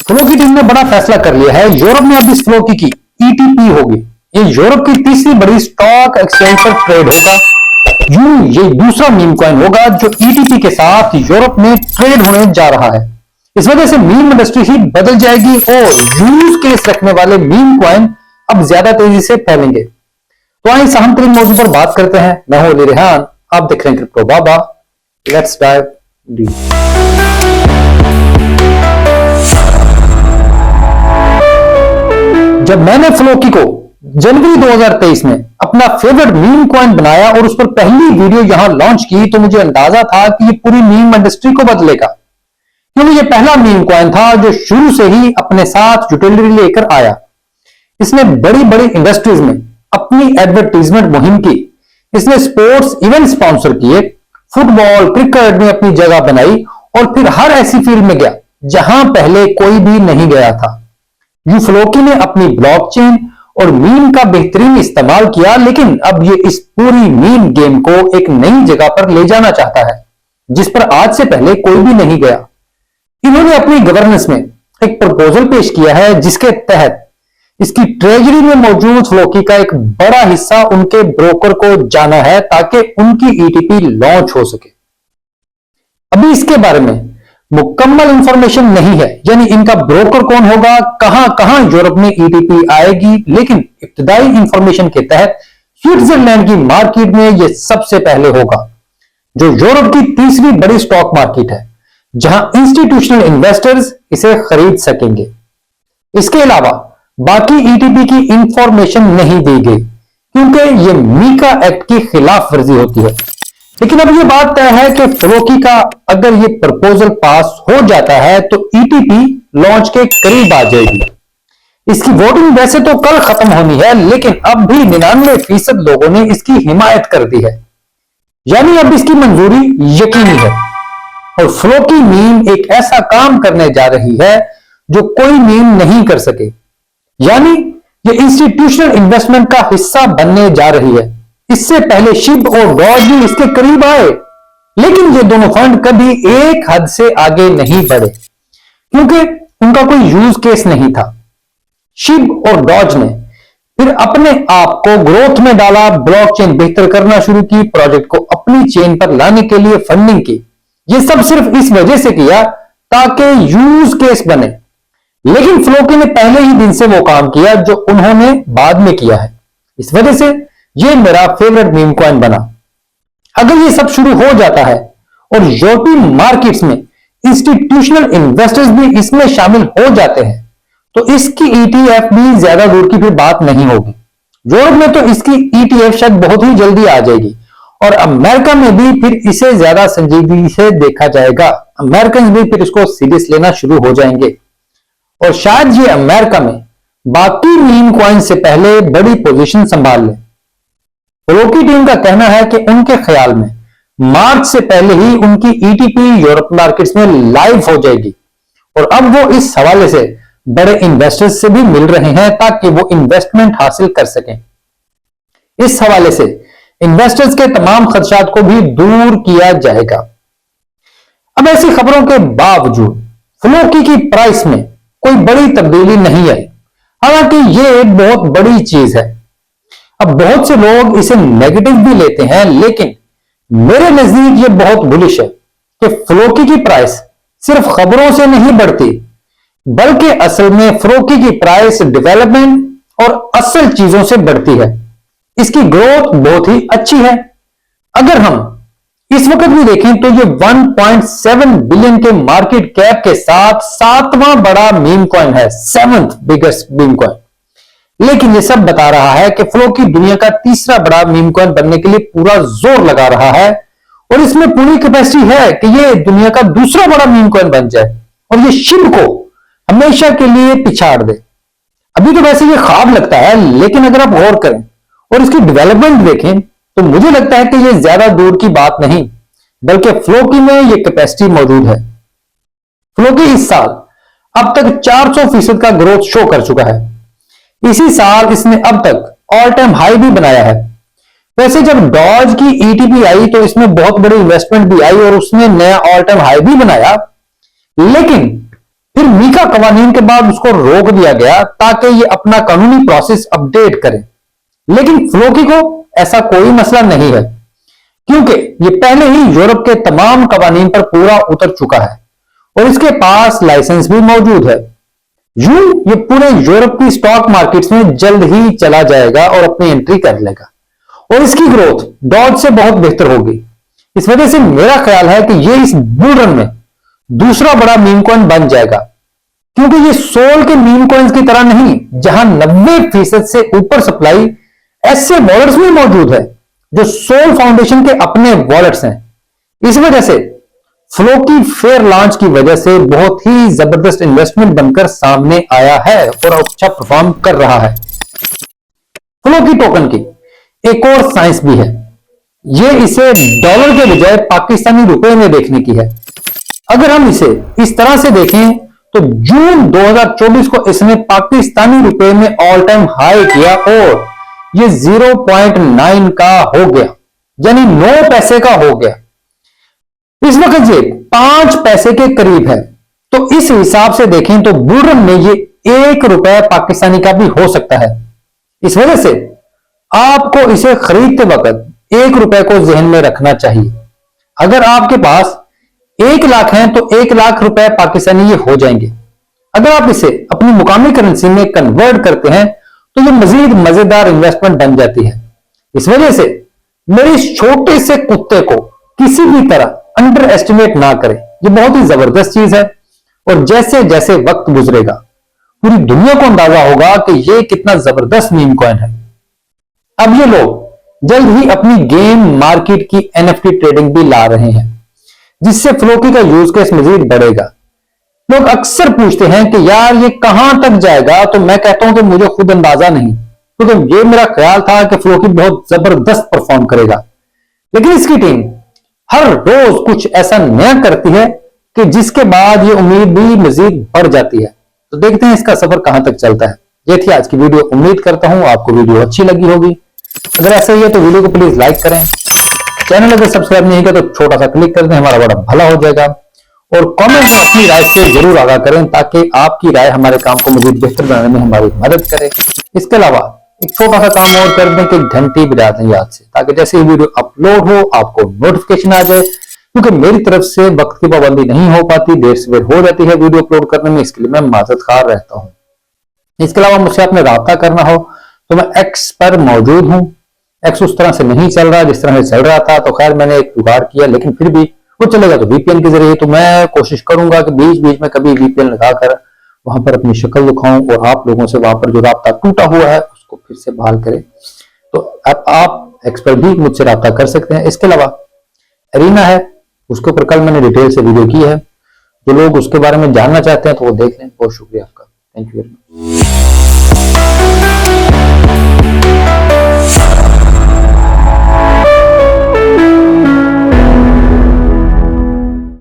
Flow की team ने बड़ा फैसला कर लिया है। यूरोप में अब इस फ्लो की ईटीपी होगी। ये यूरोप की तीसरी बड़ी स्टॉक एक्सचेंज पर ट्रेड होगा। ये दूसरा मीम कॉइन होगा जो ईटीपी के साथ यूरोप में ट्रेड होने जा रहा है। इस वजह से मीम इंडस्ट्री ही बदल जाएगी और यूज केस रखने वाले मीम कॉइन अब ज्यादा तेजी से फैलेंगे। तो आइए इस अहम तरीन मौजूद पर बात करते हैं। मैं हूं अली रेहान, आप देख रहे हैं crypto Baba. Let's dive deep. जब मैंने फ्लोकी को जनवरी 2023 में अपना फेवरेट मीम कॉइन बनाया और उस पर पहली वीडियो यहां लॉन्च की तो मुझे अंदाजा था कि ये पूरी मीम इंडस्ट्री को बदलेगा, क्योंकि ये पहला मीम कॉइन था जो शुरू से ही अपने साथ यूटिलिटी लेकर आया। इसने बड़ी बड़ी इंडस्ट्रीज में अपनी एडवर्टीजमेंट मुहिम की। इसने स्पोर्ट्स इवेंट स्पॉन्सर किए, फुटबॉल क्रिकेट में अपनी जगह बनाई और फिर हर ऐसी फील्ड में गया जहां पहले कोई भी नहीं गया था। फ्लोकी ने अपनी ब्लॉकचेन और मीम का बेहतरीन इस्तेमाल किया, लेकिन अब ये इस पूरी मीम गेम को एक नई जगह पर ले जाना चाहता है जिस पर आज से पहले कोई भी नहीं गया। इन्होंने अपनी गवर्नेंस में एक प्रपोजल पेश किया है जिसके तहत इसकी ट्रेजरी में मौजूद फ्लोकी का एक बड़ा हिस्सा उनके ब्रोकर को जाना है ताकि उनकी ईटीपी लॉन्च हो सके। अभी इसके बारे में मुकम्मल इंफॉर्मेशन नहीं है, यानी इनका ब्रोकर कौन होगा, कहां कहां यूरोप में ईटीपी आएगी, लेकिन इब्तदाई इंफॉर्मेशन के तहत स्विट्जरलैंड की मार्केट में यह सबसे पहले होगा, जो यूरोप की तीसरी बड़ी स्टॉक मार्केट है जहां इंस्टीट्यूशनल इन्वेस्टर्स इसे खरीद सकेंगे। इसके अलावा बाकी ईटीपी की इंफॉर्मेशन नहीं दी गई क्योंकि यह मीका एक्ट की खिलाफ वर्जी होती है। लेकिन अब यह बात तय है कि फ्लोकी का अगर यह प्रपोजल पास हो जाता है तो ईटीपी लॉन्च के करीब आ जाएगी। इसकी वोटिंग वैसे तो कल खत्म होनी है, लेकिन अब भी 99% लोगों ने इसकी हिमायत कर दी है, यानी अब इसकी मंजूरी यकीनी है। और फ्लोकी मीम एक ऐसा काम करने जा रही है जो कोई मीम नहीं कर सके, यानी ये इंस्टीट्यूशनल इन्वेस्टमेंट का हिस्सा बनने जा रही है। इससे पहले शिब और डॉज भी इसके करीब आए, लेकिन ये दोनों फंड कभी एक हद से आगे नहीं बढ़े क्योंकि उनका कोई यूज केस नहीं था। शिब और डॉज ने फिर अपने आप को ग्रोथ में डाला, ब्लॉकचेन बेहतर करना शुरू की, प्रोजेक्ट को अपनी चेन पर लाने के लिए फंडिंग की। ये सब सिर्फ इस वजह से किया ताकि यूज केस बने, लेकिन फ्लोकी ने पहले ही दिन से वो काम किया जो उन्होंने बाद में किया है। इस वजह से ये मेरा फेवरेट मीम कॉइन बना। अगर ये सब शुरू हो जाता है और यूरोपीय मार्केट्स में इंस्टीट्यूशनल इन्वेस्टर्स भी इसमें शामिल हो जाते हैं तो इसकी ईटीएफ भी ज्यादा दूर की फिर बात नहीं होगी। यूरोप में तो इसकी ईटीएफ शायद बहुत ही जल्दी आ जाएगी और अमेरिका में भी फिर इसे ज्यादा संजीदगी से देखा जाएगा। अमेरिकन भी फिर इसको सीरियस लेना शुरू हो जाएंगे और शायद ये अमेरिका में बाकी मीम कॉइन से पहले बड़ी पोजीशन संभाल ले। फ्लोकी टीम का कहना है कि उनके ख्याल में मार्च से पहले ही उनकी ईटीपी यूरोप मार्केट्स में लाइव हो जाएगी और अब वो इस हवाले से बड़े इन्वेस्टर्स से भी मिल रहे हैं ताकि वो इन्वेस्टमेंट हासिल कर सकें। इस हवाले से इन्वेस्टर्स के तमाम खदशात को भी दूर किया जाएगा। अब ऐसी खबरों के बावजूद फ्लोकी की प्राइस में कोई बड़ी तब्दीली नहीं आई, हालांकि ये एक बहुत बड़ी चीज है। अब बहुत से लोग इसे नेगेटिव भी लेते हैं, लेकिन मेरे नजदीक ये बहुत बुलिश है कि फ्लोकी की प्राइस सिर्फ खबरों से नहीं बढ़ती, बल्कि असल में फ्लोकी की प्राइस डेवलपमेंट और असल चीजों से बढ़ती है। इसकी ग्रोथ बहुत ही अच्छी है। अगर हम इस वक्त भी देखें तो ये 1.7 बिलियन के मार्केट कैप के साथ 7वां बड़ा मीम कॉइन है, 7th बिगेस्ट मीम कॉइन। लेकिन ये सब बता रहा है कि फ्लोकी दुनिया का तीसरा बड़ा मीम कॉइन बनने के लिए पूरा जोर लगा रहा है और इसमें पूरी कैपेसिटी है कि ये दुनिया का दूसरा बड़ा मीम कॉइन बन जाए और ये शिब को हमेशा के लिए पिछाड़ दे। अभी तो वैसे ये ख्वाब लगता है, लेकिन अगर आप गौर करें और इसकी डेवलपमेंट देखें तो मुझे लगता है कि यह ज्यादा दूर की बात नहीं, बल्कि फ्लोकी में यह कैपेसिटी मौजूद है। फ्लोकी इस साल अब तक 400% का ग्रोथ शो कर चुका है। इसी साल इसने अब तक ऑल टाइम हाई भी बनाया है। वैसे जब डॉज की ईटीपी आई तो इसमें बहुत बड़ी इन्वेस्टमेंट भी आई और उसने नया ऑल टाइम हाई भी बनाया, लेकिन फिर मीका कवानीन के बाद उसको रोक दिया गया ताकि ये अपना कानूनी प्रोसेस अपडेट करे। लेकिन फ्लोकी को ऐसा कोई मसला नहीं है, क्योंकि ये पहले ही यूरोप के तमाम कवानीन पर पूरा उतर चुका है और इसके पास लाइसेंस भी मौजूद है। यूं ये पूरे यूरोप की स्टॉक मार्केट्स में जल्द ही चला जाएगा और अपनी एंट्री कर लेगा और इसकी ग्रोथ डॉज से बहुत बेहतर होगी। इस वजह से मेरा ख्याल है कि ये इस बुल रन में दूसरा बड़ा मीम कॉइन बन जाएगा, क्योंकि ये सोल के मीम कॉइन्स की तरह नहीं, जहां 90% से ऊपर सप्लाई ऐसे वॉलेट्स में मौजूद है जो सोल फाउंडेशन के अपने वॉलेट्स हैं। इस वजह से फ्लोकी फेयर लॉन्च की वजह से बहुत ही जबरदस्त इन्वेस्टमेंट बनकर सामने आया है और अच्छा परफॉर्म कर रहा है। फ्लोकी टोकन की एक और साइंस भी है, ये इसे डॉलर के बजाय पाकिस्तानी रुपए में देखने की है। अगर हम इसे इस तरह से देखें तो जून 2024 को इसने पाकिस्तानी रुपए में ऑल टाइम हाई किया और ये 0.9 का हो गया, यानी 9 पैसे का हो गया। इस वक्त ये 5 पैसे के करीब है। तो इस हिसाब से देखें तो बुल रन में ये 1 रुपया पाकिस्तानी का भी हो सकता है। इस वजह से आपको इसे खरीदते वक्त 1 रुपए को जहन में रखना चाहिए। अगर आपके पास 1 लाख है तो 1 लाख रुपए पाकिस्तानी ये हो जाएंगे। अगर आप इसे अपनी मुकामी करेंसी में कन्वर्ट करते हैं तो ये मजीद मजेदार इन्वेस्टमेंट बन जाती है। इस वजह से मेरे इस छोटे से कुत्ते को किसी भी तरह अंडर एस्टिमेट ना करें। ये बहुत ही जबरदस्त चीज है और जैसे जैसे वक्त गुजरेगा पूरी दुनिया को अंदाजा होगा कि ये कितना जबरदस्त मीम कॉइन है। अब ये लोग जल्द ही अपनी गेम मार्केट की एनएफटी ट्रेडिंग भी ला रहे हैं, जिससे फ्लोकी का यूज केस मजीद बढ़ेगा। लोग अक्सर पूछते हैं कि यार ये कहां तक जाएगा, तो मैं कहता हूं कि मुझे खुद अंदाजा नहीं, क्योंकि ये मेरा ख्याल था कि फ्लोकी बहुत जबरदस्त परफॉर्म करेगा। लेकिन इसकी टीम हर रोज कुछ ऐसा नया करती है कि जिसके बाद ये उम्मीद भी मजीद बढ़ जाती है। तो देखते हैं इसका सफर कहां तक चलता है। ये थी आज की वीडियो। उम्मीद करता हूं आपको वीडियो अच्छी लगी होगी। अगर ऐसा ही है तो वीडियो को प्लीज लाइक करें, चैनल अगर सब्सक्राइब नहीं किया तो छोटा सा क्लिक कर दें, हमारा बड़ा भला हो जाएगा। और कमेंट में अपनी राय से जरूर आगाह करें ताकि आपकी राय हमारे काम को मजीद बेहतर बनाने में हमारी मदद करे। इसके अलावा एक छोटा सा काम और कर दें कि घंटी बजा दें याद से, ताकि जैसे ही वीडियो अपलोड हो आपको नोटिफिकेशन आ जाए, क्योंकि मेरी तरफ से वक्त की पाबंदी नहीं हो पाती, देर सवेर हो जाती है वीडियो अपलोड करने में, इसके लिए मैं माजरतखार रहता हूँ। इसके अलावा मुझसे आपने राब्ता करना हो तो मैं एक्स पर मौजूद हूँ। एक्स उस तरह से नहीं चल रहा जिस तरह से चल रहा था, तो खैर मैंने एक जुगाड़ किया, लेकिन फिर भी वो चलेगा तो वीपीएन के जरिए। तो मैं कोशिश करूंगा कि बीच बीच में कभी वीपीएन लगाकर वहां पर अपनी शक्ल दिखाऊं और आप लोगों से वहां पर जो राब्ता टूटा हुआ है उसको फिर से बहाल करें। तो अब आप एक्स पर भी मुझसे राब्ता कर सकते हैं। इसके अलावा एरिना है, उसके ऊपर कल मैंने डिटेल से वीडियो की है। जो लोग उसके बारे में जानना चाहते हैं तो वो देख लें। बहुत शुक्रिया आपका, थैंक यू वेरी मच।